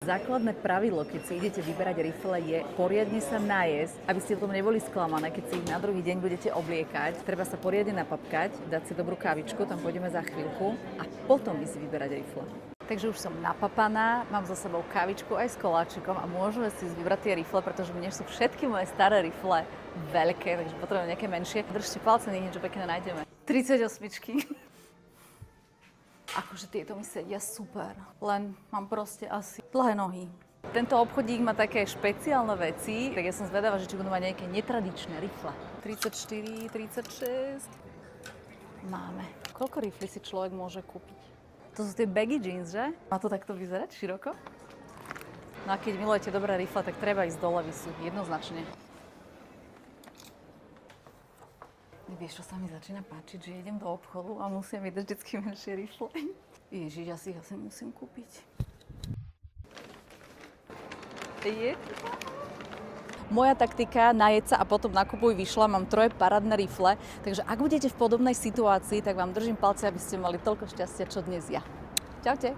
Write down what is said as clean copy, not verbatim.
Základné pravidlo, keď si idete vyberať rifle, je poriadne sa najesť, aby ste potom neboli sklamané, keď si ich na druhý deň budete obliekať. Treba sa poriadne napapkať, dať si dobrú kávičku, tam pôjdeme za chvíľku a potom si vyberať rifle. Takže už som napapaná, mám za sebou kávičku aj s koláčikom a môžeme si vybrať tie rifle, pretože mne sú všetky moje staré rifle veľké, takže potrebujem nejaké menšie. Držte palce, nech niečo pekné nájdeme. 38. Akože tieto mi sedia super, len mám proste asi dlhé nohy. Tento obchodík má také špeciálne veci, tak ja som zvedavá, že či budú mať nejaké netradičné rifle. 34, 36. Máme. Koľko riflí si človek môže kúpiť? To sú tie baggy jeans, že? Má to takto vyzerať široko? No a keď milujete dobré rifle, tak treba ísť do Levisu, jednoznačne. Vieš, čo sa mi začína páčiť, že idem do obchodu a musia mi dať vždycky menšie rifle. Ježiš, ja si ich asi musím kúpiť. Je? Moja taktika, najeď sa a potom nakupuj vyšla, mám 3 parádne rifle, takže ak budete v podobnej situácii, tak vám držím palce, aby ste mali toľko šťastia, čo dnes ja. Čaute.